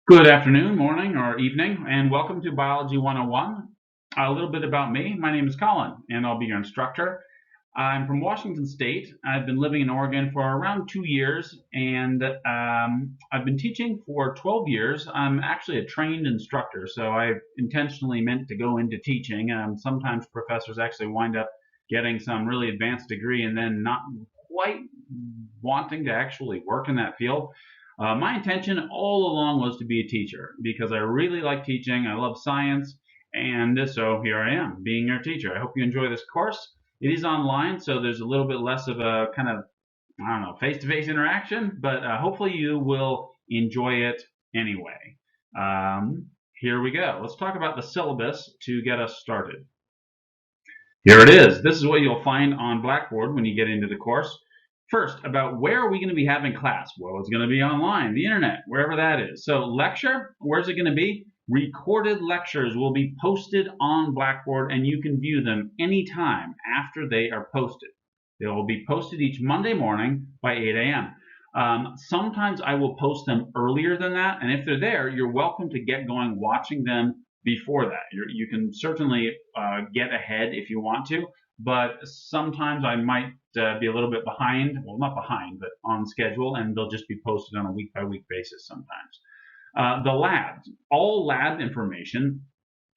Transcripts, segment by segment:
Good afternoon, morning, or evening, and welcome to Biology 101. A little bit about me. My name is Colin, and I'll be your instructor. I'm from Washington State. I've been living in Oregon for around 2 years, and I've been teaching for 12 years. I'm actually a trained instructor, so I intentionally meant to go into teaching. Sometimes professors actually wind up getting some really advanced degree and then not quite wanting to actually work in that field. My intention all along was to be a teacher because I really like teaching. I love science, and so here I am, being your teacher. I hope you enjoy this course. It is online, so there's a little bit less of a kind of, I don't know, face-to-face interaction, but hopefully you will enjoy it anyway. Here we go. Let's talk about the syllabus to get us started. Here it is. This is what you'll find on Blackboard when you get into the course. First, about where are we going to be having class? Well, it's going to be online, the internet, wherever that is. So lecture, where's it going to be? Recorded lectures will be posted on Blackboard, and you can view them anytime after they are posted. They will be posted each Monday morning by 8 a.m. Sometimes I will post them earlier than that, and if they're there, you're welcome to get going watching them before that. You can certainly get ahead if you want to, but sometimes I might be a little bit behind. Well, not behind, but on schedule, and they'll just be posted on a week by week basis sometimes. The labs, all lab information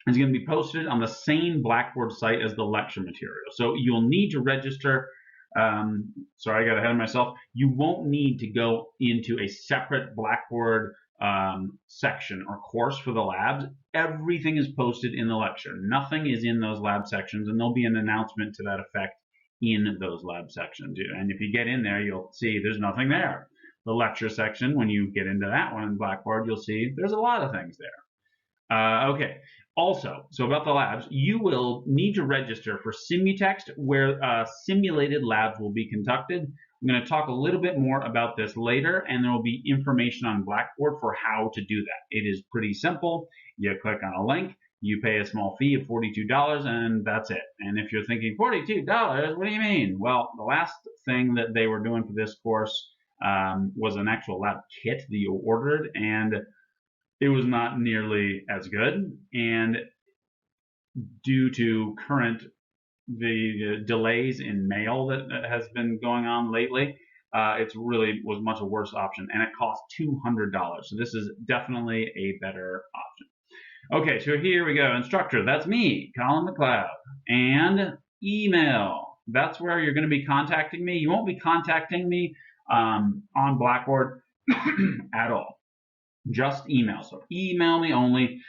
is going to be posted on the same Blackboard site as the lecture material. So you'll need to register. Sorry, I got ahead of myself. You won't need to go into a separate Blackboard section or course for the labs. Everything is posted in the lecture. Nothing is in those lab sections, and there'll be an announcement to that effect in those lab sections. And if you get in there, you'll see there's nothing there. The lecture section, when you get into that one in Blackboard, you'll see there's a lot of things there. Okay. Also, so about the labs, you will need to register for Simutext, where simulated labs will be conducted. I'm going to talk a little bit more about this later, and there will be information on Blackboard for how to do that. It is pretty simple. You click on a link, you pay a small fee of $42, and that's it. And if you're thinking, $42, what do you mean? Well, the last thing that they were doing for this course was an actual lab kit that you ordered, and it was not nearly as good. And due to the delays in mail that has been going on lately, it's really was much a worse option, and it cost $200. So this is definitely a better option. Okay, so here we go. Instructor, that's me, Colin McLeod, and email. That's where you're going to be contacting me. You won't be contacting me on Blackboard at all. Just email. So email me only.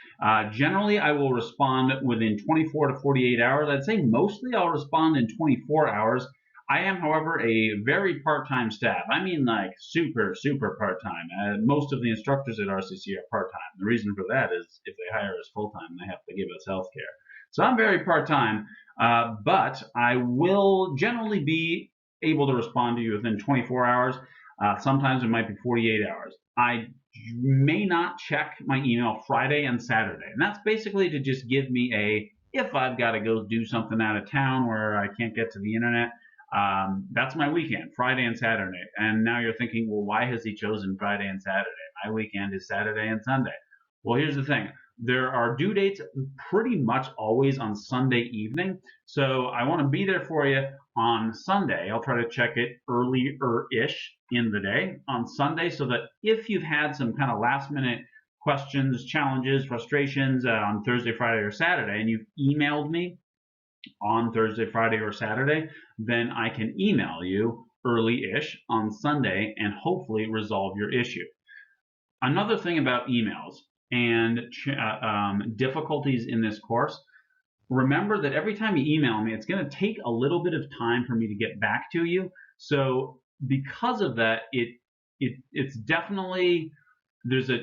Generally, I will respond within 24 to 48 hours. I'd say mostly I'll respond in 24 hours. I am, however, a very part-time staff. I mean, like super, super part-time. Most of the instructors at RCC are part-time. The reason for that is if they hire us full-time, they have to give us health care. So I'm very part-time, but I will generally be able to respond to you within 24 hours. Sometimes it might be 48 hours. I may not check my email Friday and Saturday. And that's basically to just give me if I've got to go do something out of town where I can't get to the internet, that's my weekend, Friday and Saturday. And now you're thinking, well, why has he chosen Friday and Saturday? My weekend is Saturday and Sunday. Well, here's the thing. There are due dates pretty much always on Sunday evening. So I want to be there for you on Sunday. I'll try to check it earlier-ish in the day on Sunday so that if you've had some kind of last minute questions, challenges, frustrations on Thursday, Friday, or Saturday, and you've emailed me on Thursday, Friday, or Saturday, then I can email you early-ish on Sunday and hopefully resolve your issue. Another thing about emails and difficulties in this course, remember that every time you email me, it's going to take a little bit of time for me to get back to you. So because of that, it's definitely, there's a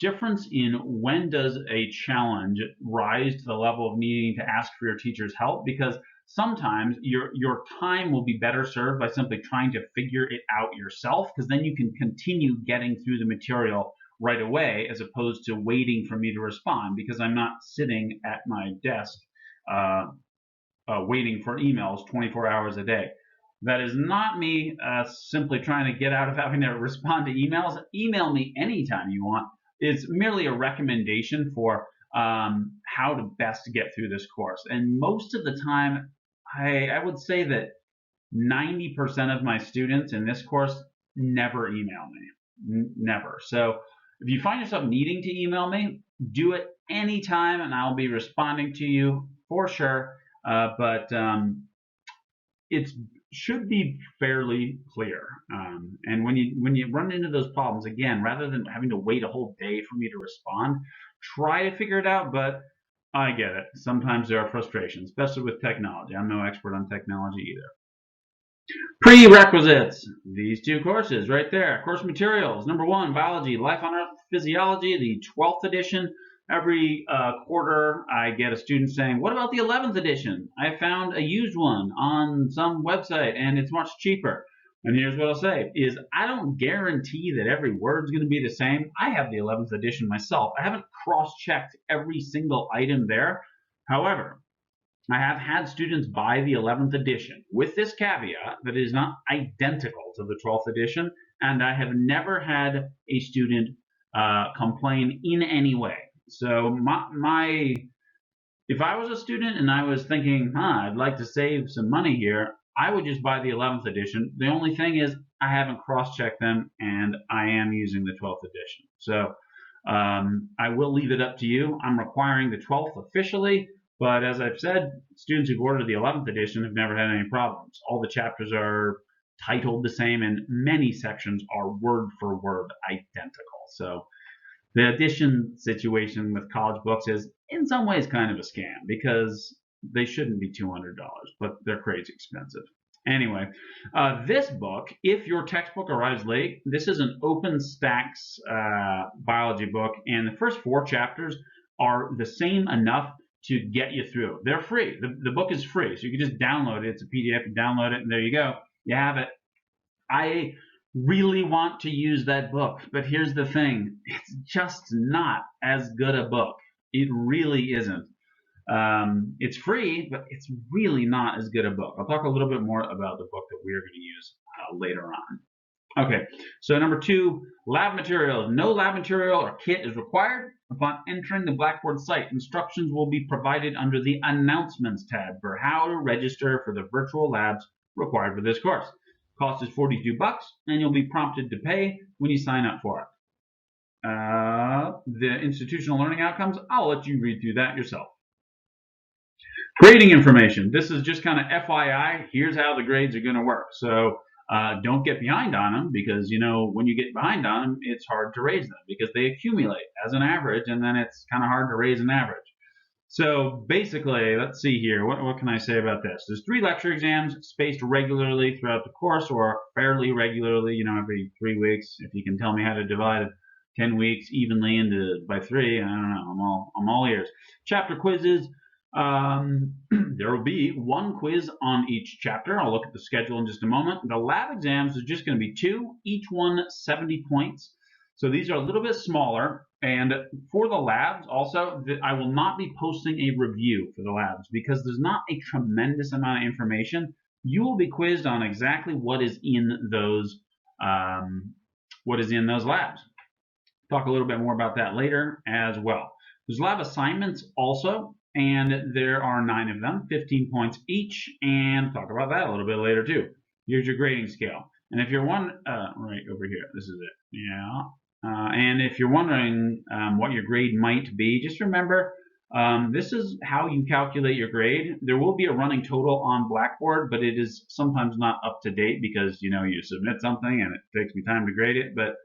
difference in when does a challenge rise to the level of needing to ask for your teacher's help, because sometimes your time will be better served by simply trying to figure it out yourself, because then you can continue getting through the material right away as opposed to waiting for me to respond, because I'm not sitting at my desk waiting for emails 24 hours a day. That is not me simply trying to get out of having to respond to emails. Email me anytime you want, It's merely a recommendation for how to best get through this course. And most of the time, I would say that 90% of my students in this course never email me. Never. So if you find yourself needing to email me, do it anytime and I'll be responding to you for sure. But it should be fairly clear. And when you run into those problems, again, rather than having to wait a whole day for me to respond, try to figure it out. But I get it. Sometimes there are frustrations, especially with technology. I'm no expert on technology either. Prerequisites. These two courses right there. Course materials. Number 1, Biology, Life on Earth, Physiology, the 12th edition. Every quarter I get a student saying, what about the 11th edition? I found a used one on some website and it's much cheaper. And here's what I'll say is I don't guarantee that every word's going to be the same. I have the 11th edition myself. I haven't cross-checked every single item there. However, I have had students buy the 11th edition with this caveat that it is not identical to the 12th edition, and I have never had a student complain in any way. So if I was a student and I was thinking, I'd like to save some money here, I would just buy the 11th edition. The only thing is I haven't cross-checked them, and I am using the 12th edition. So I will leave it up to you. I'm requiring the 12th officially. But as I've said, students who've ordered the 11th edition have never had any problems. All the chapters are titled the same, and many sections are word for word identical. So the edition situation with college books is in some ways kind of a scam because they shouldn't be $200, but they're crazy expensive. Anyway, this book, if your textbook arrives late, this is an OpenStax biology book, and the first 4 chapters are the same enough to get you through. They're free. The book is free, so you can just download it. It's a PDF. You download it, and there you go. You have it. I really want to use that book, but here's the thing. It's just not as good a book. It really isn't. It's free, but it's really not as good a book. I'll talk a little bit more about the book that we're going to use later on. Okay, so number 2, lab materials. No lab material or kit is required. Upon entering the Blackboard site, instructions will be provided under the Announcements tab for how to register for the virtual labs required for this course. Cost is $42, and you'll be prompted to pay when you sign up for it. The institutional learning outcomes, I'll let you read through that yourself. Grading information. This is just kind of FYI. Here's how the grades are going to work. So don't get behind on them because, when you get behind on them, it's hard to raise them because they accumulate as an average, and then it's kind of hard to raise an average. So basically, let's see here. What can I say about this? There's 3 lecture exams spaced regularly throughout the course, or fairly regularly, every 3 weeks. If you can tell me how to divide 10 weeks evenly by 3, I don't know. I'm all ears. Chapter quizzes. There will be 1 quiz on each chapter. I'll look at the schedule in just a moment. The lab exams is just going to be 2, each one 70 points. So these are a little bit smaller. And for the labs, also, I will not be posting a review for the labs because there's not a tremendous amount of information. You will be quizzed on exactly what is in those labs. Talk a little bit more about that later as well. There's lab assignments also, and there are 9 of them, 15 points each, and talk about that a little bit later too. Here's your grading scale. And if you're right over here, this is it. Yeah. And if you're wondering what your grade might be, just remember this is how you calculate your grade. There will be a running total on Blackboard, but it is sometimes not up to date because you submit something and it takes me time to grade it. But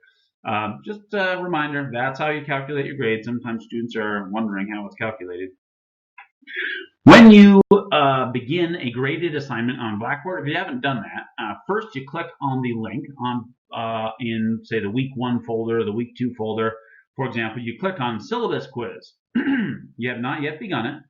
just a reminder, that's how you calculate your grade. Sometimes students are wondering how it's calculated. When you begin a graded assignment on Blackboard, if you haven't done that, first you click on the link in, say, the week 1 folder, the week 2 folder. For example, you click on syllabus quiz. You have not yet begun it.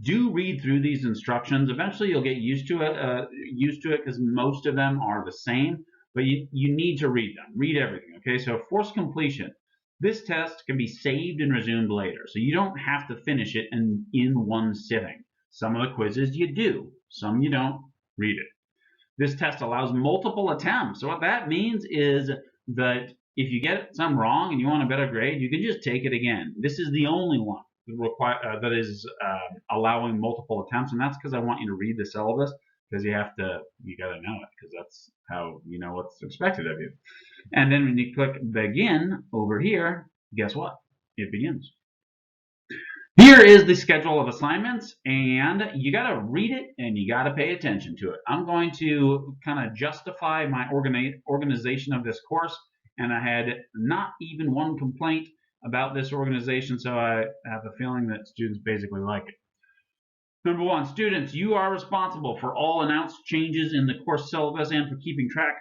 Do read through these instructions. Eventually, you'll get used to it because most of them are the same. But you need to read them. Read everything. Okay. So force completion. This test can be saved and resumed later, so you don't have to finish it in one sitting. Some of the quizzes you do, some you don't. Read it. This test allows multiple attempts. So what that means is that if you get some wrong and you want a better grade, you can just take it again. This is the only one that is allowing multiple attempts, and that's because I want you to read the syllabus, because you got to know it, because that's how you know what's expected of you. And then when you click begin over here, guess what? It begins. Here is the schedule of assignments, and you got to read it and you got to pay attention to it. I'm going to kind of justify my organization of this course, and I had not even one complaint about this organization, so I have a feeling that students basically like it. Number one, students, you are responsible for all announced changes in the course syllabus and for keeping track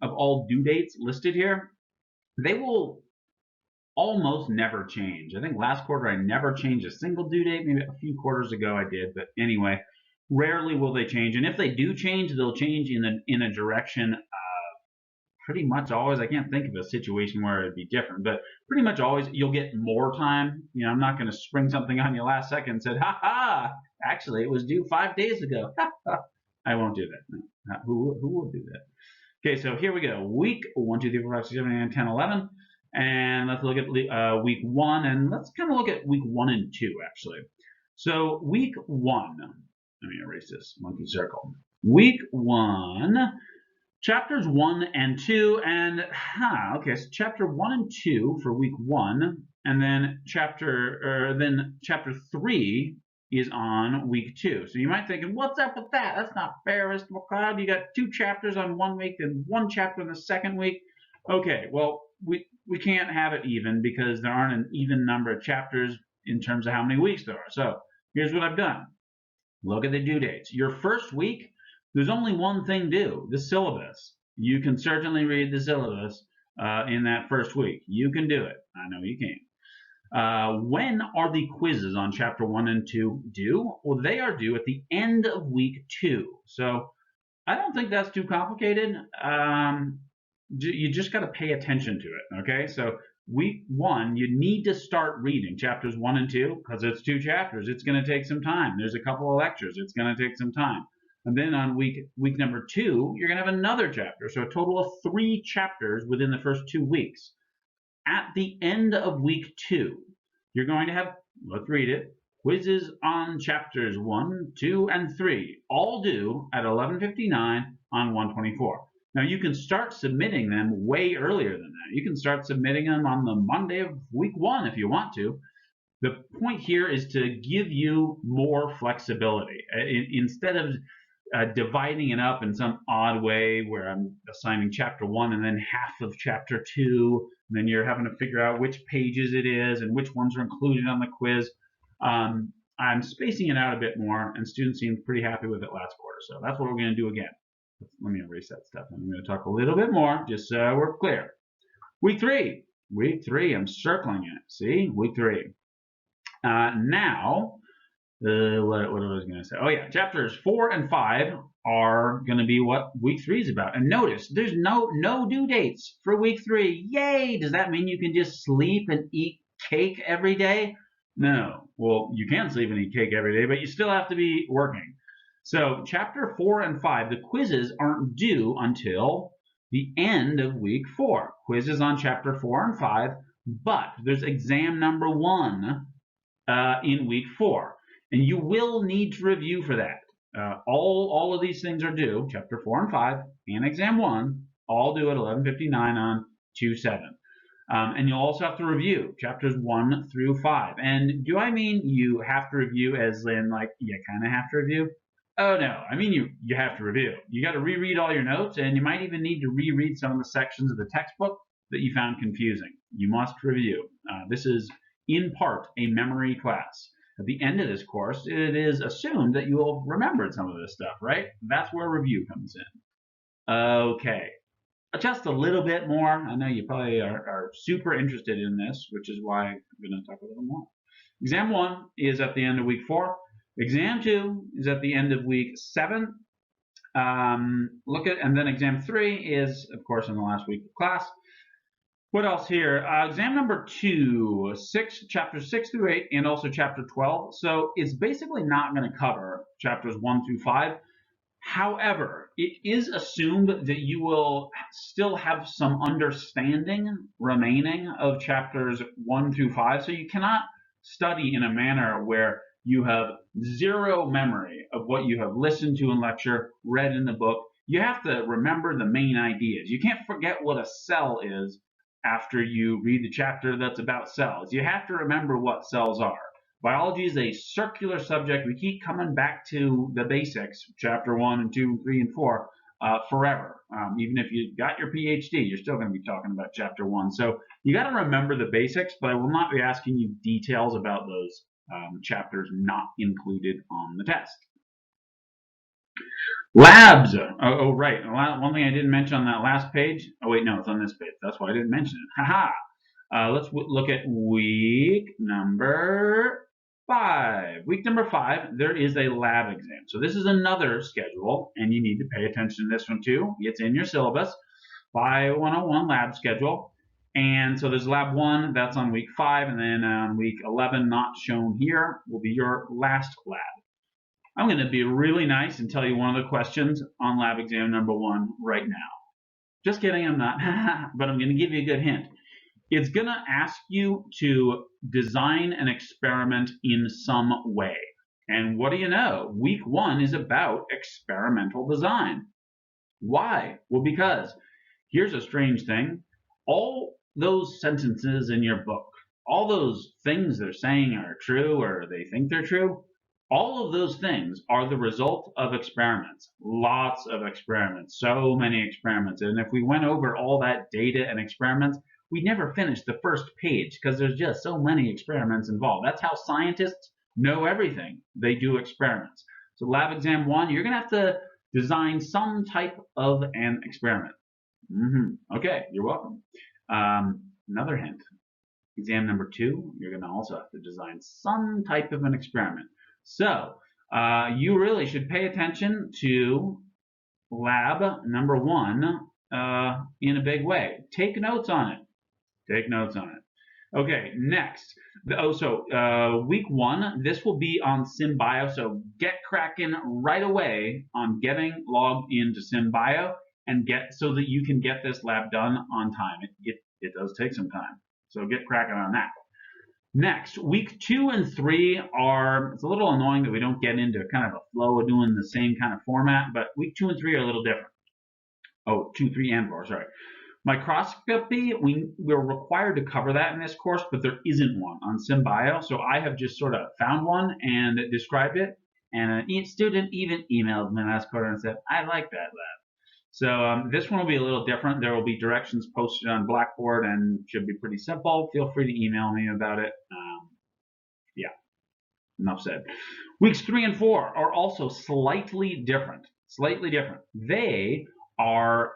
of all due dates listed here. They will almost never change. I think last quarter I never changed a single due date. Maybe a few quarters ago I did, but anyway, rarely will they change. And if they do change, they'll change in a direction pretty much always. I can't think of a situation where it'd be different, but pretty much always you'll get more time. You know, I'm not going to spring something on you last second and said, ha ha, actually it was due 5 days ago. I won't do that. No. Who will do that? Okay, so here we go. Week 1, 2, 3, 4, 5, 6, 7, 8, 9, 10, 11. And let's look at week 1, and let's kind of look at week 1 and 2, actually. So week 1, let me erase this monkey circle. Week 1, chapters 1 and 2, and okay, so chapter 1 and 2 for week 1, and then chapter 3 is on week 2. So you might think, what's up with that? That's not fair, Mr. McLeod. You got 2 chapters on 1 week and 1 chapter in the second week. Okay, well, we can't have it even because there aren't an even number of chapters in terms of how many weeks there are. So here's what I've done. Look at the due dates. Your first week, there's only one thing due, the syllabus. You can certainly read the syllabus in that first week. You can do it. I know you can. When are the quizzes on chapter 1 and 2 due? Well, they are due at the end of week 2. So I don't think that's too complicated. You just got to pay attention to it, okay? So week 1, you need to start reading chapters 1 and 2 because it's 2 chapters. It's going to take some time. There's a couple of lectures. It's going to take some time. And then on week number 2, you're going to have another chapter. So a total of 3 chapters within the first 2 weeks. At the end of week 2, you're going to have, let's read it, quizzes on chapters 1, 2, and 3, all due at 11:59 on 1/24. Now, you can start submitting them way earlier than that. You can start submitting them on the Monday of week 1 if you want to. The point here is to give you more flexibility. Instead of dividing it up in some odd way where I'm assigning chapter 1 and then half of chapter 2, and then you're having to figure out which pages it is and which ones are included on the quiz. I'm spacing it out a bit more, and students seemed pretty happy with it last quarter. So that's what we're going to do again. Let me erase that stuff. I'm going to talk a little bit more, just so we're clear. Week 3. Week 3, I'm circling it. See? Week 3. Now, what was I going to say? Oh, yeah. Chapters 4 and 5 are going to be what week 3 is about. And notice, there's no due dates for week 3. Yay! Does that mean you can just sleep and eat cake every day? No. Well, you can sleep and eat cake every day, but you still have to be working. So chapter 4 and 5, the quizzes aren't due until the end of week 4. Quizzes on chapter 4 and 5, but there's exam number 1 in week 4. And you will need to review for that. All of these things are due, chapter 4 and 5 and exam 1, all due at 11:59 on 2/7. And you'll also have to review chapters 1 through 5. And do I mean you have to review as in like you kind of have to review? Oh no, I mean you have to review. You got to reread all your notes, and you might even need to reread some of the sections of the textbook that you found confusing. You must review. This is in part a memory class. At the end of this course, it is assumed that you will have remembered some of this stuff, right? That's where review comes in. Okay, just a little bit more. I know you probably are super interested in this, which is why I'm going to talk a little more. Exam 1 is at the end of week 4. Exam 2 is at the end of week 7. And then exam 3 is, of course, in the last week of class. What else here? Exam number 2, chapters 6 through 8, and also chapter 12. So it's basically not going to cover chapters 1 through 5. However, it is assumed that you will still have some understanding remaining of chapters 1 through 5. So you cannot study in a manner where you have zero memory of what you have listened to in lecture, read in the book. You have to remember the main ideas. You can't forget what a cell is after you read the chapter that's about cells. You have to remember what cells are. Biology is a circular subject. We keep coming back to the basics, chapter 1 and 2, 3, and 4, forever. Even if you got your PhD, you're still going to be talking about chapter 1. So you got to remember the basics, but I will not be asking you details about those chapters not included on the test. Labs. Oh, right. One thing I didn't mention on that last page. Oh, wait, no, it's on this page. That's why I didn't mention it. Haha. Let's look at week number 5. Week number 5, there is a lab exam. So this is another schedule, and you need to pay attention to this one too. It's in your syllabus. Bio 101 lab schedule. And so there's lab 1, that's on week 5, and then on week 11, not shown here, will be your last lab. I'm going to be really nice and tell you one of the questions on lab exam number 1 right now. Just kidding, I'm not, but I'm going to give you a good hint. It's going to ask you to design an experiment in some way. And what do you know? Week 1 is about experimental design. Why? Well, because here's a strange thing. All those sentences in your book, all those things they're saying are true or they think they're true, all of those things are the result of experiments. Lots of experiments, so many experiments. And if we went over all that data and experiments, we never finished the first page because there's just so many experiments involved. That's how scientists know everything. They do experiments. So lab exam 1, you're going to have to design some type of an experiment. Okay, you're welcome. Another hint. Exam number 2, you're going to also have to design some type of an experiment. So you really should pay attention to lab number 1 in a big way. Take notes on it. Take notes on it. Okay, next. Week 1, this will be on SymBio. So get cracking right away on getting logged into SymBio and so that you can get this lab done on time. It does take some time. So get cracking on that. Next, week 2 and 3 it's a little annoying that we don't get into kind of a flow of doing the same kind of format, but week 2 and 3 are a little different. Oh, 2, 3, and 4, sorry. Microscopy, we're required to cover that in this course, but there isn't one on SymBio, so I have just sort of found one and described it, and a student even emailed me last quarter and said, I like that lab. So this one will be a little different. There will be directions posted on Blackboard and should be pretty simple. Feel free to email me about it. Yeah, enough said. Weeks 3 and 4 are also slightly different. Slightly different. They are,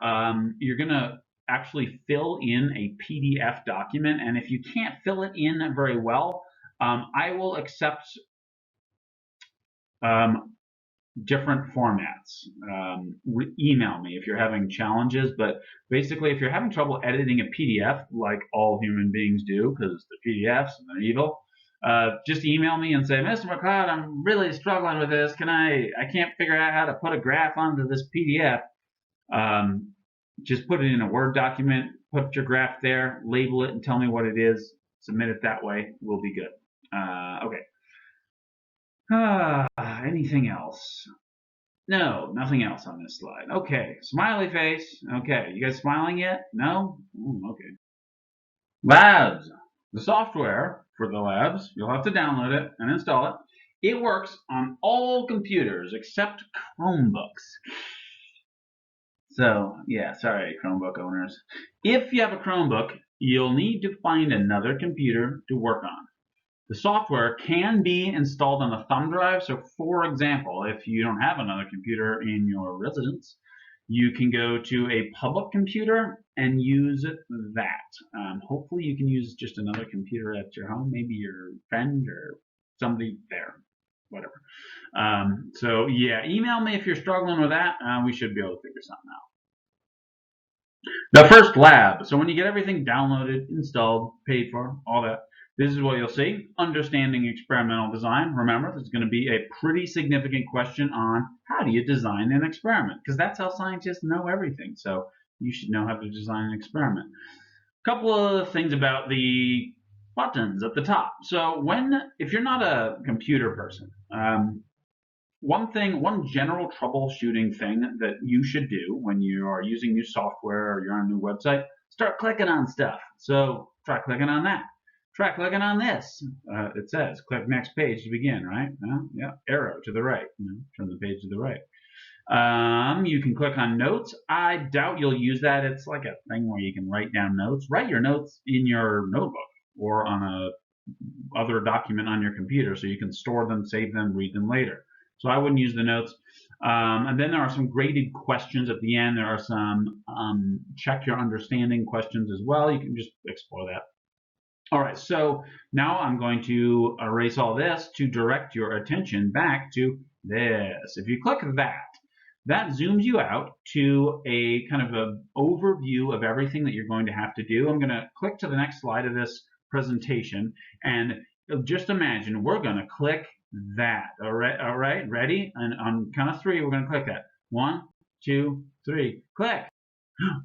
you're going to actually fill in a PDF document, and if you can't fill it in very well, I will accept different formats. Email me if you're having challenges, but basically if you're having trouble editing a PDF, like all human beings do, because the PDFs and they're evil, just email me and say, Mr. McLeod, I'm really struggling with this. I can't figure out how to put a graph onto this PDF. Just put it in a Word document, put your graph there, label it, and tell me what it is. Submit it that way. We'll be good. Okay. Anything else? No, nothing else on this slide. Okay, smiley face. Okay, you guys smiling yet? No? Okay. Labs. The software for the labs, you'll have to download it and install it. It works on all computers except Chromebooks. So, yeah, sorry, Chromebook owners. If you have a Chromebook, you'll need to find another computer to work on. The software can be installed on a thumb drive. So, for example, if you don't have another computer in your residence, you can go to a public computer and use that. Hopefully, you can use just another computer at your home, maybe your friend or somebody there, whatever. So, yeah, email me if you're struggling with that. We should be able to figure something out. The first lab. So when you get everything downloaded, installed, paid for, all that, This is what you'll see. Understanding experimental design. Remember, there's going to be a pretty significant question on how do you design an experiment, because that's how scientists know everything. So you should know how to design an experiment. A couple of things about the buttons at the top. So if you're not a computer person, one general troubleshooting thing that you should do when you are using new software or you're on a new website, start clicking on stuff. So try clicking on that. Try clicking on this. It says click next page to begin, right? Yeah, arrow to the right. Turn the page to the right. You can click on notes. I doubt you'll use that. It's like a thing where you can write down notes. Write your notes in your notebook or on a other document on your computer so you can store them, save them, read them later. So I wouldn't use the notes. And then there are some graded questions at the end. There are some check your understanding questions as well. You can just explore that. All right, so now I'm going to erase all this to direct your attention back to this. If you click that zooms you out to a kind of an overview of everything that you're going to have to do. I'm going to click to the next slide of this presentation, and just imagine we're going to click that. All right, ready? And on count of three, we're going to click that. 1, 2, 3, click.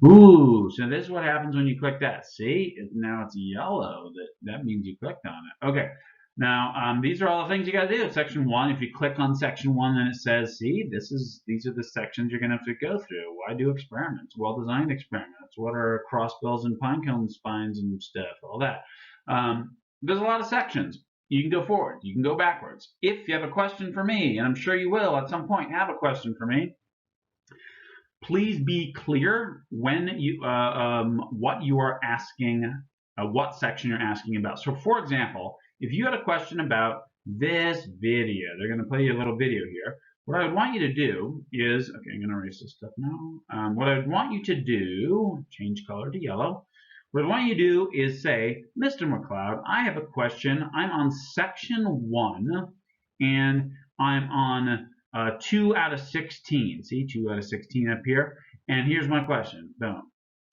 Ooh, so this is what happens when you click that. See, now it's yellow. That means you clicked on it. Okay. Now, these are all the things you got to do. Section 1, if you click on section 1, then it says, see, these are the sections you're going to have to go through. Why do experiments? Well-designed experiments. What are crossbills and pinecone spines and stuff, all that. There's a lot of sections. You can go forward. You can go backwards. If you have a question for me, and I'm sure you will at some point have a question for me, please be clear when you what you are asking, what section you're asking about. So, for example, if you had a question about this video, they're going to play you a little video here. What I would want you to do is, okay, I'm going to erase this stuff now. What I would want you to do, change color to yellow. What I want you to do is say, Mr. McLeod, I have a question. I'm on section 1, and I'm on 2 out of 16. See, 2 out of 16 up here. And here's my question. Boom.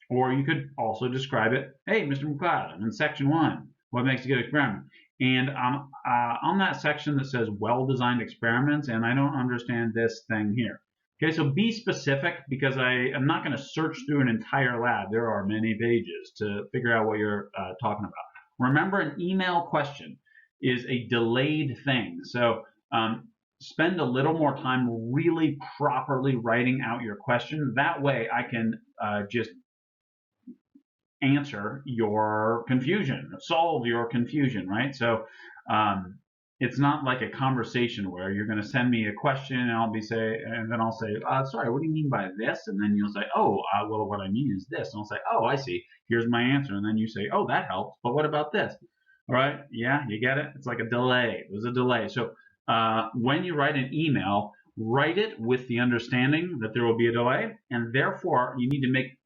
Or you could also describe it. Hey, Mr. McLeod, I'm in section 1. What makes a good experiment? And I'm on that section that says well-designed experiments, and I don't understand this thing here. Okay, so be specific, because I am not going to search through an entire lab. There are many pages to figure out what you're talking about. Remember, an email question is a delayed thing. So spend a little more time really properly writing out your question. That way I can just answer your confusion, solve your confusion, right? So it's not like a conversation where you're going to send me a question and then I'll say, sorry, what do you mean by this? And then you'll say, oh, well, what I mean is this. And I'll say, oh, I see. Here's my answer. And then you say, oh, that helps. But what about this? All right. Yeah, you get it? It's like a delay. There's a delay. So when you write an email, write it with the understanding that there will be a delay. And therefore, you need to make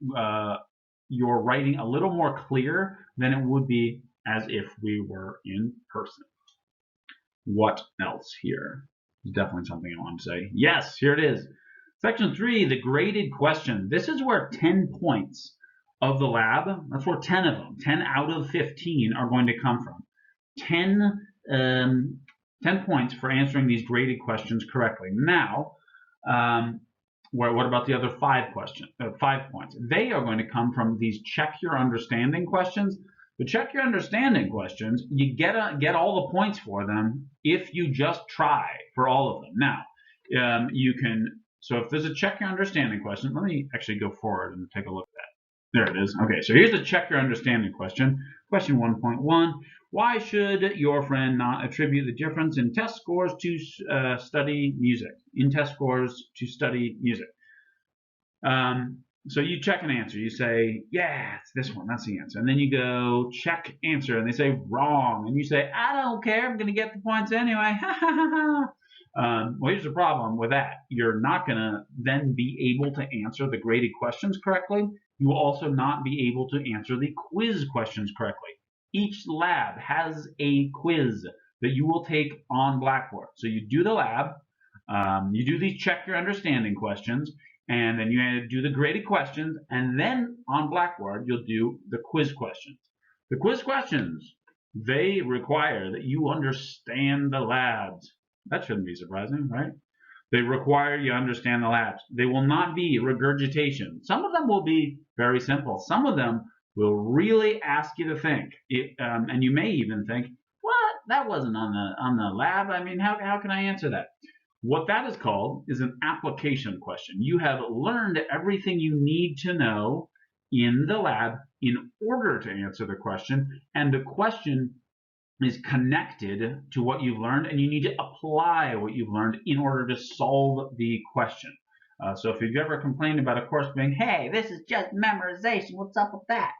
your writing a little more clear than it would be as if we were in person. What else here? There's definitely something I want to say. Yes, here it is. Section 3, the graded question. This is where 10 points of the lab, that's where 10 of them, 10 out of 15 are going to come from. 10 points for answering these graded questions correctly. Now, what about the other 5 points? They are going to come from these check your understanding questions. The check your understanding questions, you get all the points for them if you just try for all of them. Now, so if there's a check your understanding question, let me actually go forward and take a look at that. There it is. Okay, so here's the check your understanding question. Question 1.1, why should your friend not attribute the difference in test scores to study music? So you check an answer. You say, yeah, it's this one. That's the answer. And then you go check answer, and they say wrong. And you say, I don't care. I'm going to get the points anyway. Well, here's the problem with that. You're not going to then be able to answer the graded questions correctly. You will also not be able to answer the quiz questions correctly. Each lab has a quiz that you will take on Blackboard. So you do the lab. You do these check your understanding questions. And then you do the graded questions, and then on Blackboard, you'll do the quiz questions. The quiz questions They require that you understand the labs. That shouldn't be surprising, right? They require you understand the labs. They will not be regurgitation. Some of them will be very simple. Some of them will really ask you to think. And you may even think, what? That wasn't on the lab. I mean, how can I answer that? What that is called is an application question. You have learned everything you need to know in the lab in order to answer the question, and the question is connected to what you've learned, and you need to apply what you've learned in order to solve the question. So if you've ever complained about a course being, hey, this is just memorization, what's up with that?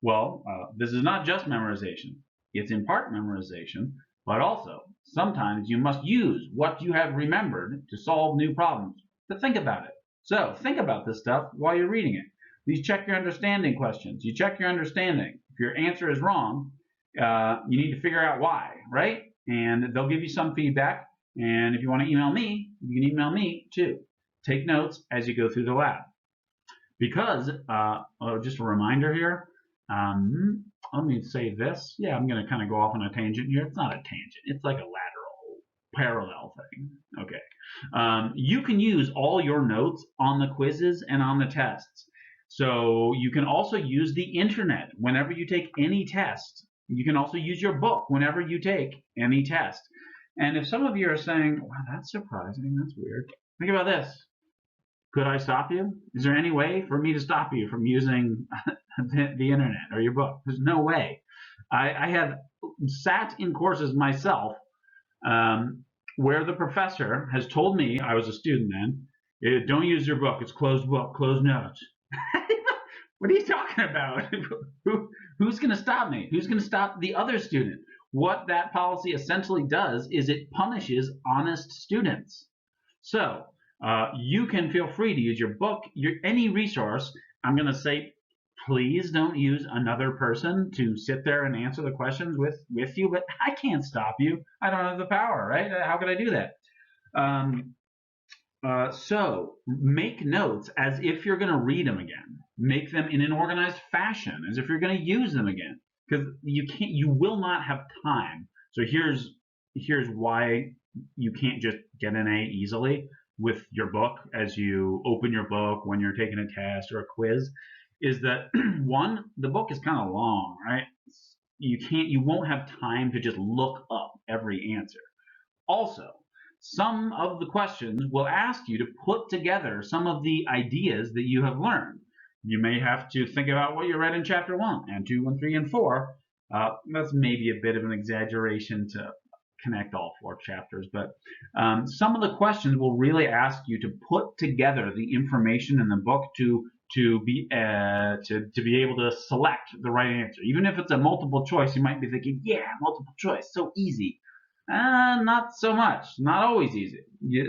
Well, this is not just memorization. It's in part memorization, but also sometimes you must use what you have remembered to solve new problems, to think about it. So think about this stuff while you're reading it. These check your understanding questions. You check your understanding. If your answer is wrong, you need to figure out why, right? And they'll give you some feedback. And if you want to email me, you can email me too. Take notes as you go through the lab. Because, just a reminder here, let me say this. Yeah, I'm going to kind of go off on a tangent here. It's not a tangent. It's like a lateral, parallel thing. Okay. You can use all your notes on the quizzes and on the tests. So you can also use the internet whenever you take any test. You can also use your book whenever you take any test. And if some of you are saying, wow, that's surprising, that's weird, think about this. Could I stop you? Is there any way for me to stop you from using the internet or your book? There's no way. I have sat in courses myself where the professor has told me, I was a student then, don't use your book. It's closed book, closed notes. What are you talking about? Who's going to stop me? Who's going to stop the other student? What that policy essentially does is it punishes honest students. So you can feel free to use your book, any resource. I'm going to say, please don't use another person to sit there and answer the questions with you, but I can't stop you. I don't have the power, right? How could I do that? So make notes as if you're going to read them again. Make them in an organized fashion as if you're going to use them again, because you will not have time. So here's why you can't just get an A easily with your book as you open your book when you're taking a test or a quiz, is that one, the book is kind of long, right? You won't have time to just look up every answer. Also, some of the questions will ask you to put together some of the ideas that you have learned. You may have to think about what you read in chapter 1 and 2 and 3 and 4. That's maybe a bit of an exaggeration to connect all 4 chapters, but some of the questions will really ask you to put together the information in the book to be able to select the right answer. Even if it's a multiple choice, you might be thinking, yeah, multiple choice, so easy. Not so much. Not always easy.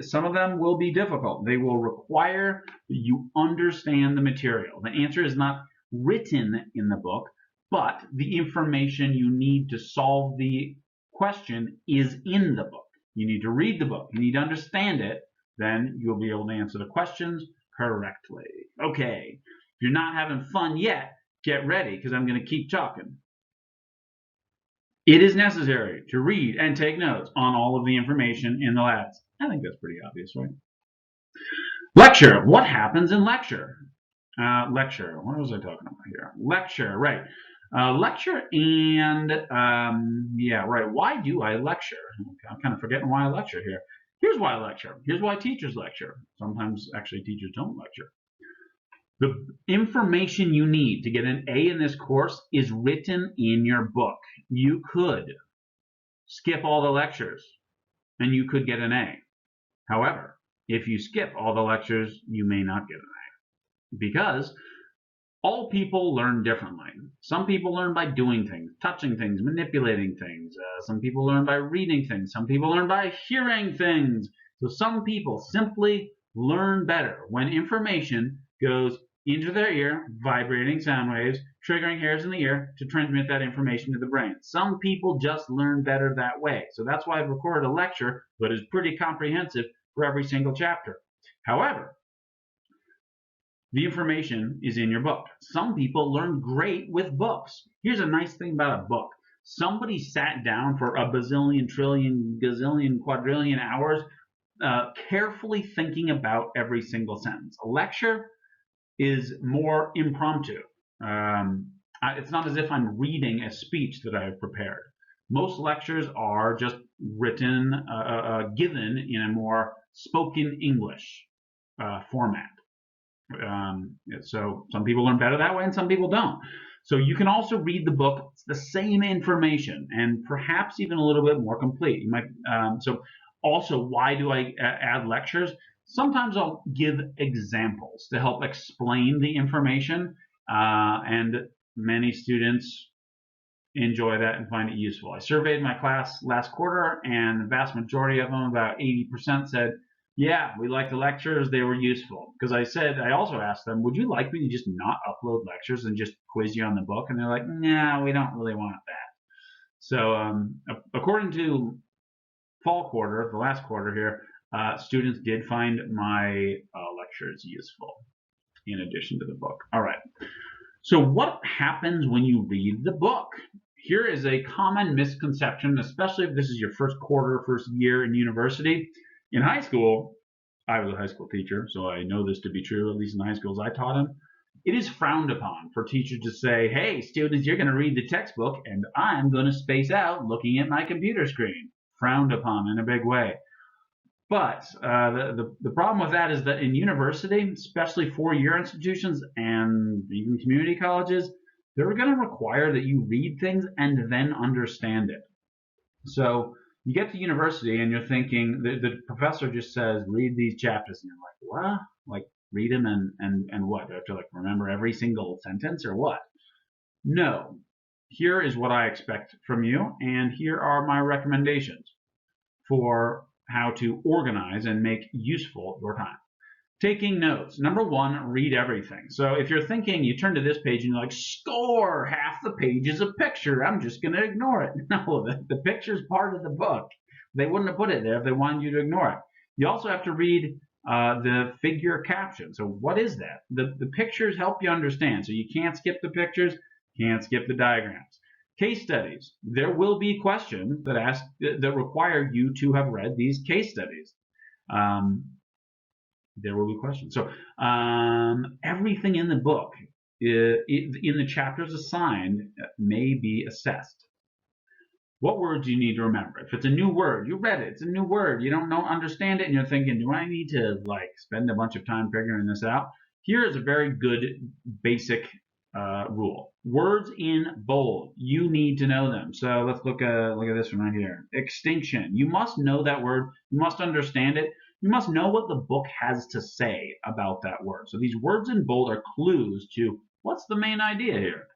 Some of them will be difficult. They will require you understand the material. The answer is not written in the book, but the information you need to solve the question is in the book. You need to read the book. You need to understand it. Then you'll be able to answer the questions correctly. Okay. If you're not having fun yet, get ready because I'm going to keep talking. It is necessary to read and take notes on all of the information in the labs. I think that's pretty obvious, right? Lecture. What happens in lecture? Lecture. What was I talking about here? Lecture, right. Lecture and, yeah, right. Why do I lecture? Okay, I'm kind of forgetting why I lecture here. Here's why I lecture. Here's why teachers lecture. Sometimes, actually, teachers don't lecture. The information you need to get an A in this course is written in your book. You could skip all the lectures and you could get an A. However, if you skip all the lectures, you may not get an A because all people learn differently. Some people learn by doing things, touching things, manipulating things. Some people learn by reading things. Some people learn by hearing things. So some people simply learn better when information goes into their ear, vibrating sound waves, triggering hairs in the ear to transmit that information to the brain. Some people just learn better that way. So that's why I've recorded a lecture, but it's pretty comprehensive for every single chapter. However, the information is in your book. Some people learn great with books. Here's a nice thing about a book. somebody sat down for a bazillion, trillion, gazillion, quadrillion hours carefully thinking about every single sentence. A lecture is more impromptu. It's not as if I'm reading a speech that I have prepared. Most lectures are just written, given in a more spoken English format. So some people learn better that way and some people don't. So you can also read the book, it's the same information and perhaps even a little bit more complete. You might, so also, why do I add lectures? Sometimes I'll give examples to help explain the information, and many students enjoy that and find it useful. I surveyed my class last quarter, and the vast majority of them, about 80%, said, yeah, we liked the lectures, they were useful. Because I also asked them, would you like me to just not upload lectures and just quiz you on the book? And they're like, nah, we don't really want that. So according to fall quarter, the last quarter here, students did find my lectures useful in addition to the book. All right. So what happens when you read the book? Here is a common misconception, especially if this is your first quarter, first year in university. In high school, I was a high school teacher, so I know this to be true, at least in the high schools I taught in. It is frowned upon for teachers to say, hey, students, you're going to read the textbook, and I'm going to space out looking at my computer screen. Frowned upon in a big way. But the problem with that is that in university, especially four-year institutions and even community colleges, they're going to require that you read things and then understand it. So you get to university and you're thinking, the professor just says, read these chapters. And you're like, what? Like, read them and what? Do I have to like remember every single sentence or what? No. Here is what I expect from you, and here are my recommendations for how to organize and make useful your time. Taking notes. Number one, read everything. So if you're thinking, you turn to this page and you're like, score, half the page is a picture, I'm just going to ignore it. No, the picture's part of the book. They wouldn't have put it there if they wanted you to ignore it. You also have to read the figure caption. So what is that? The pictures help you understand. So you can't skip the pictures, can't skip the diagrams. Case studies. There will be questions that require you to have read these case studies. There will be questions. So everything in the book, in the chapters assigned, may be assessed. What words do you need to remember? If it's a new word, you read it, it's a new word, you don't understand it, and you're thinking, do I need to like spend a bunch of time figuring this out? Here is a very good basic rule. Words in bold, you need to know them. So let's look at this one right here. Extinction. You must know that word. You must understand it. You must know what the book has to say about that word. So these words in bold are clues to what's the main idea here.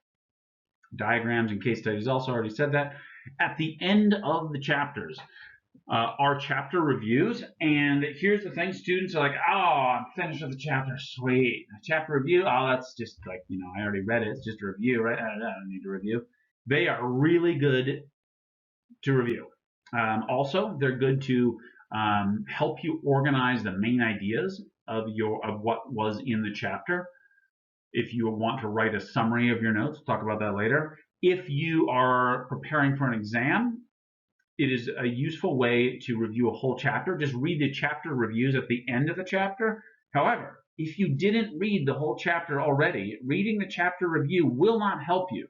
Diagrams and case studies also already said that. At the end of the chapters are chapter reviews, and here's the thing, students are like, oh, I'm finished with the chapter, sweet. A chapter review, oh, that's just like, I already read it, it's just a review, right? I don't need to review. They are really good to review. Also, they're good to help you organize the main ideas of what was in the chapter. If you want to write a summary of your notes, we'll talk about that later. If you are preparing for an exam, it is a useful way to review a whole chapter. Just read the chapter reviews at the end of the chapter. However, if you didn't read the whole chapter already, reading the chapter review will not help you.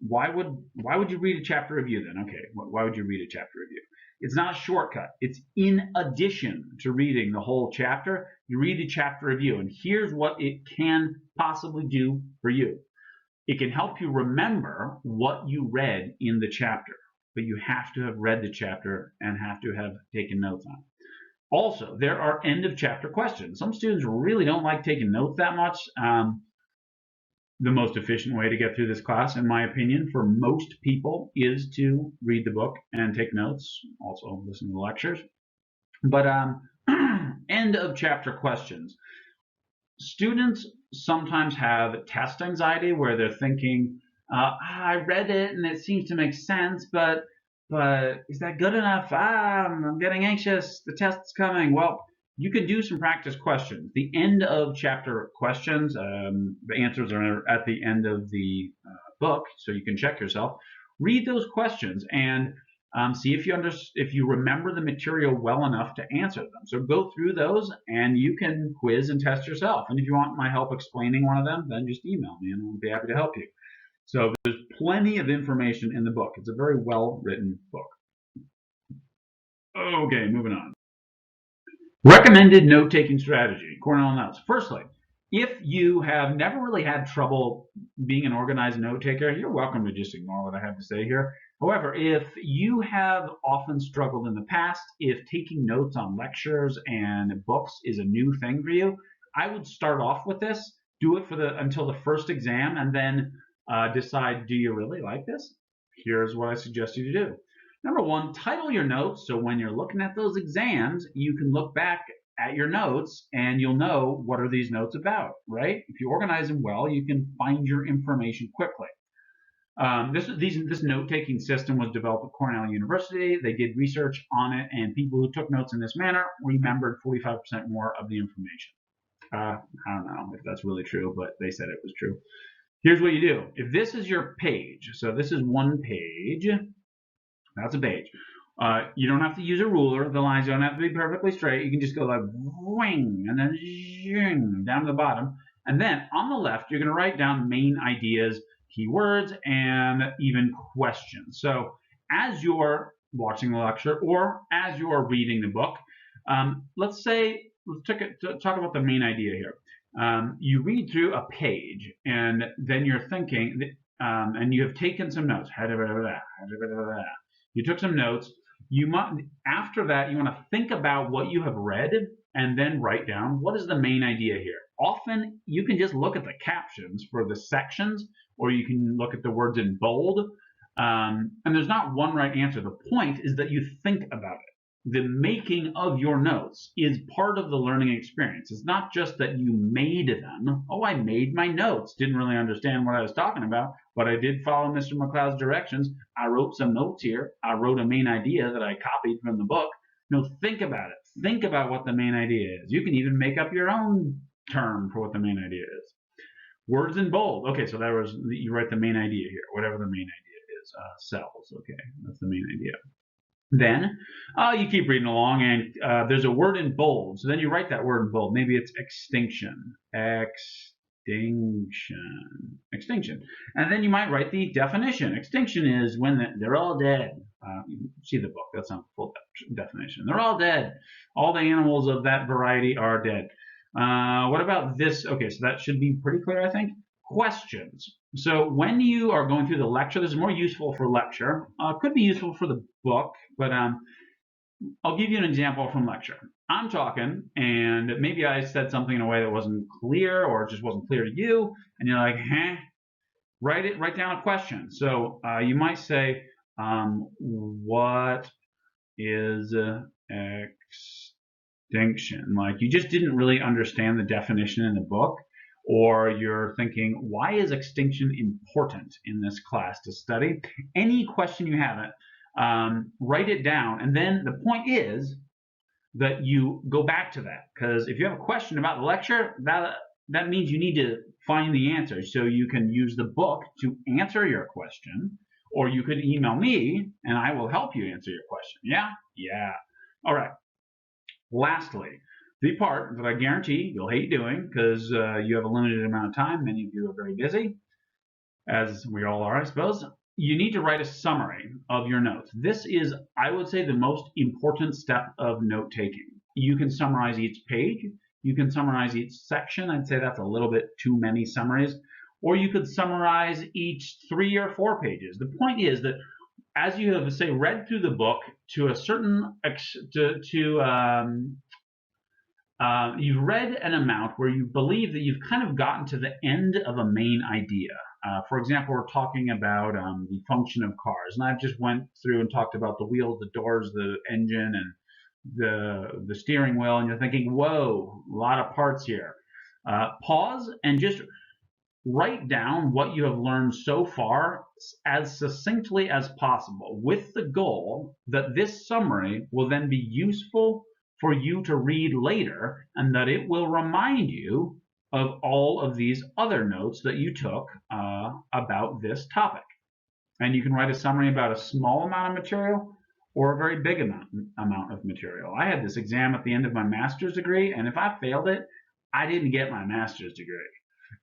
Why would you read a chapter review then? Okay, why would you read a chapter review? It's not a shortcut. It's in addition to reading the whole chapter. You read the chapter review, and here's what it can possibly do for you. It can help you remember what you read in the chapter, but you have to have read the chapter and have to have taken notes on it. Also, there are end of chapter questions. Some students really don't like taking notes that much. The most efficient way to get through this class, in my opinion, for most people is to read the book and take notes, also listen to the lectures. But end of chapter questions. Students sometimes have test anxiety where they're thinking, I read it and it seems to make sense, but is that good enough? I'm getting anxious. The test's coming. Well, you can do some practice questions. The end of chapter questions, the answers are at the end of the book, so you can check yourself. read those questions and see if you remember the material well enough to answer them. So go through those and you can quiz and test yourself. And if you want my help explaining one of them, then just email me and I'll be happy to help you. So there's plenty of information in the book. It's a very well written book. Okay, moving on. Recommended note-taking strategy, Cornell Notes. Firstly, if you have never really had trouble being an organized note taker, you're welcome to just ignore what I have to say here. However, if you have often struggled in the past, if taking notes on lectures and books is a new thing for you, I would start off with this, do it until the first exam, and then decide, do you really like this? Here's what I suggest you to do. Number one, title your notes so when you're looking at those exams, you can look back at your notes and you'll know what are these notes about, right? If you organize them well, you can find your information quickly. This note-taking system was developed at Cornell University. They did research on it, and people who took notes in this manner remembered 45% more of the information. I don't know if that's really true, but they said it was true. Here's what you do. If this is your page, so this is one page, that's a page. You don't have to use a ruler. The lines don't have to be perfectly straight. You can just go like wing and then zing down to the bottom. And then on the left, you're going to write down main ideas, keywords, and even questions. So as you're watching the lecture or as you're reading the book, let's talk about the main idea here. You read through a page and then you're thinking, and you have taken some notes. You took some notes. After that, you want to think about what you have read and then write down what is the main idea here. Often, you can just look at the captions for the sections, or you can look at the words in bold. And there's not one right answer. The point is that you think about it. The making of your notes is part of the learning experience. It's not just that you made them. Oh, I made my notes. Didn't really understand what I was talking about, but I did follow Mr. McLeod's directions. I wrote some notes here. I wrote a main idea that I copied from the book. No, think about it. Think about what the main idea is. You can even make up your own term for what the main idea is. Words in bold. Okay, so you write the main idea here, whatever the main idea is. Cells. Okay, that's the main idea. Then you keep reading along, and there's a word in bold. So then you write that word in bold. Maybe it's extinction. Extinction. And then you might write the definition. Extinction is when they're all dead. You see the book. That's not the full definition. They're all dead. All the animals of that variety are dead. What about this? Okay, so that should be pretty clear, I think. Questions. So when you are going through the lecture, this is more useful for lecture. Could be useful for the book, but I'll give you an example from lecture. I'm talking, and maybe I said something in a way that wasn't clear, or it just wasn't clear to you, and you're like, write down a question. So you might say, what is extinction? Like you just didn't really understand the definition in the book. Or you're thinking, why is extinction important in this class to study? Any question you have, write it down. And then the point is that you go back to that. Because if you have a question about the lecture, that means you need to find the answer. So you can use the book to answer your question. Or you could email me, and I will help you answer your question. Yeah? Yeah. All right. Lastly, the part that I guarantee you'll hate doing because you have a limited amount of time. Many of you are very busy, as we all are, I suppose. You need to write a summary of your notes. This is, I would say, the most important step of note-taking. You can summarize each page. You can summarize each section. I'd say that's a little bit too many summaries. Or you could summarize each 3 or 4 pages. The point is that as you have, say, read through the book to a certain you've read an amount where you believe that you've kind of gotten to the end of a main idea. For example, we're talking about the function of cars, and I've just went through and talked about the wheels, the doors, the engine, and the steering wheel, and you're thinking, whoa, a lot of parts here. Pause and just write down what you have learned so far as succinctly as possible, with the goal that this summary will then be useful for you to read later, and that it will remind you of all of these other notes that you took about this topic. And you can write a summary about a small amount of material or a very big amount of material. I had this exam at the end of my master's degree, and if I failed it, I didn't get my master's degree.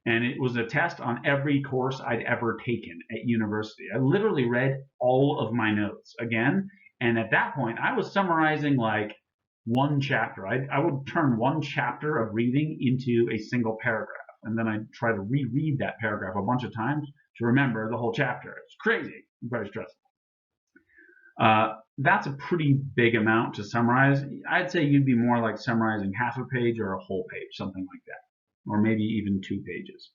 And it was a test on every course I'd ever taken at university. I literally read all of my notes again, and at that point, I was summarizing like one chapter. I would turn one chapter of reading into a single paragraph, and then I'd try to reread that paragraph a bunch of times to remember the whole chapter. It's crazy, very stressful. That's a pretty big amount to summarize. I'd say you'd be more like summarizing half a page or a whole page, something like that, or maybe even 2 pages.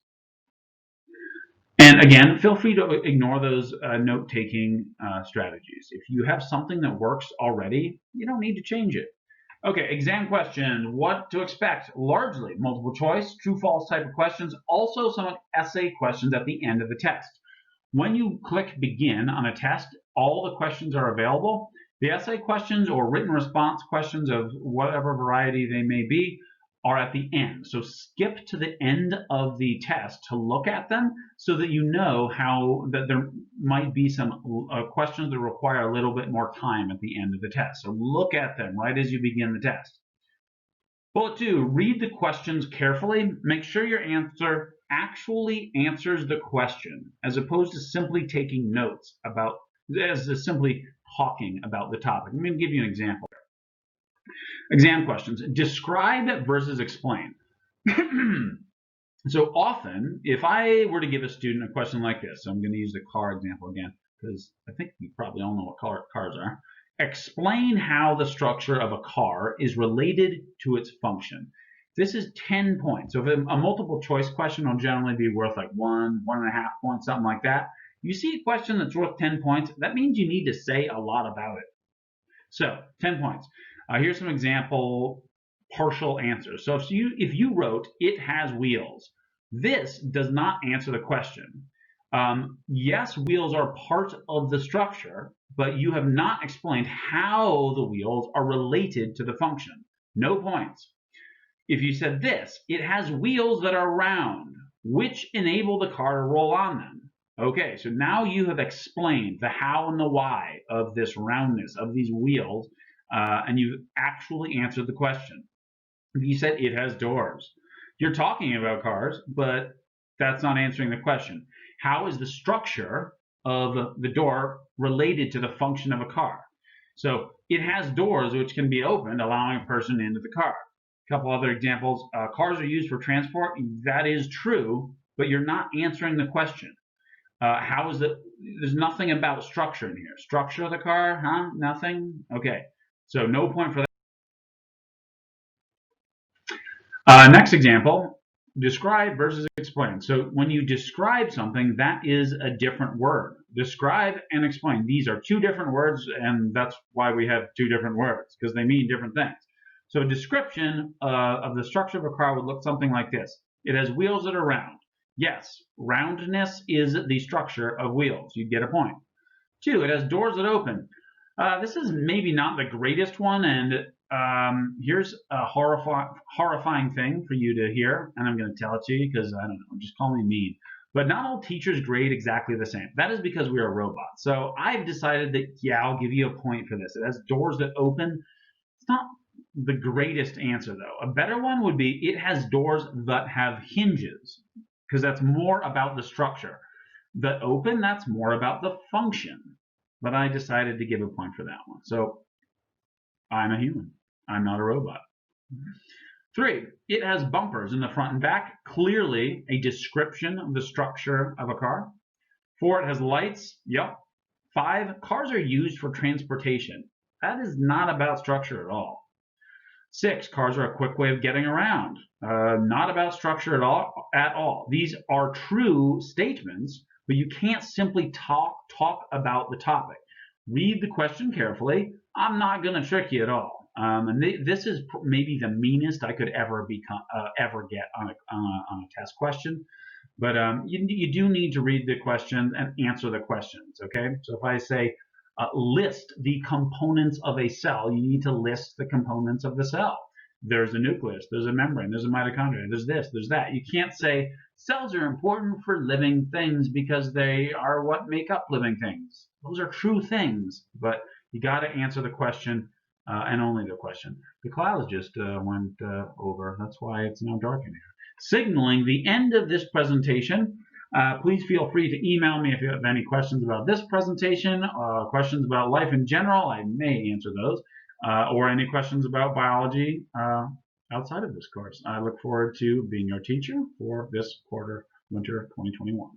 And again, feel free to ignore those note-taking strategies. If you have something that works already, you don't need to change it. Okay, exam question, what to expect? Largely multiple choice, true, false type of questions, also some essay questions at the end of the test. When you click begin on a test, all the questions are available. The essay questions or written response questions of whatever variety they may be are at the end. So skip to the end of the test to look at them so that you know how that there might be some questions that require a little bit more time at the end of the test. So look at them right as you begin the test. Bullet 2, read the questions carefully. Make sure your answer actually answers the question as opposed to simply taking notes about, as simply talking about the topic. Let me give you an example. Exam questions. Describe versus explain. So often, if I were to give a student a question like this, so I'm going to use the car example again, because I think you probably all know what cars are. Explain how the structure of a car is related to its function. This is 10 points. So if a multiple choice question will generally be worth like 1.5 points, something like that. You see a question that's worth 10 points, that means you need to say a lot about it. So 10 points. Here's some example partial answers. So if you wrote, it has wheels, this does not answer the question. Yes, wheels are part of the structure, but you have not explained how the wheels are related to the function. No points. If you said this, it has wheels that are round, which enable the car to roll on them. Okay, so now you have explained the how and the why of this roundness of these wheels, and you've actually answered the question. You said it has doors. You're talking about cars, but that's not answering the question. How is the structure of the door related to the function of a car? So it has doors which can be opened, allowing a person into the car. A couple other examples. Cars are used for transport. That is true, but you're not answering the question. How is it? There's nothing about structure in here. Structure of the car, huh? Nothing? Okay. So no point for that. Next example, describe versus explain. So when you describe something, that is a different word. Describe and explain. These are 2 different words, and that's why we have 2 different words, because they mean different things. So a description of the structure of a car would look something like this. It has wheels that are round. Yes, roundness is the structure of wheels. You get a point. 2, it has doors that open. This is maybe not the greatest one, and here's a horrifying thing for you to hear, and I'm going to tell it to you because I don't know, just call me mean. But not all teachers grade exactly the same. That is because we are robots. So I've decided that, yeah, I'll give you a point for this. It has doors that open. It's not the greatest answer, though. A better one would be it has doors that have hinges, because that's more about the structure. The open, that's more about the function. But I decided to give a point for that one. So I'm a human. I'm not a robot. 3, it has bumpers in the front and back, clearly a description of the structure of a car. 4, it has lights. Yep. 5, cars are used for transportation. That is not about structure at all. 6, cars are a quick way of getting around. Not about structure at all. These are true statements, but you can't simply talk about the topic. Read the question carefully. I'm not going to trick you at all. And this is maybe the meanest I could ever get on a test question. But you do need to read the questions and answer the questions. Okay. So if I say list the components of a cell, you need to list the components of the cell. there's a nucleus, there's a membrane, there's a mitochondria, there's this, there's that. You can't say cells are important for living things because they are what make up living things. Those are true things, but you got to answer the question and only the question. The clouds just went over. That's why it's now dark in here. Signaling the end of this presentation. Please feel free to email me if you have any questions about this presentation, questions about life in general. I may answer those, or any questions about biology outside of this course. I look forward to being your teacher for this winter 2021.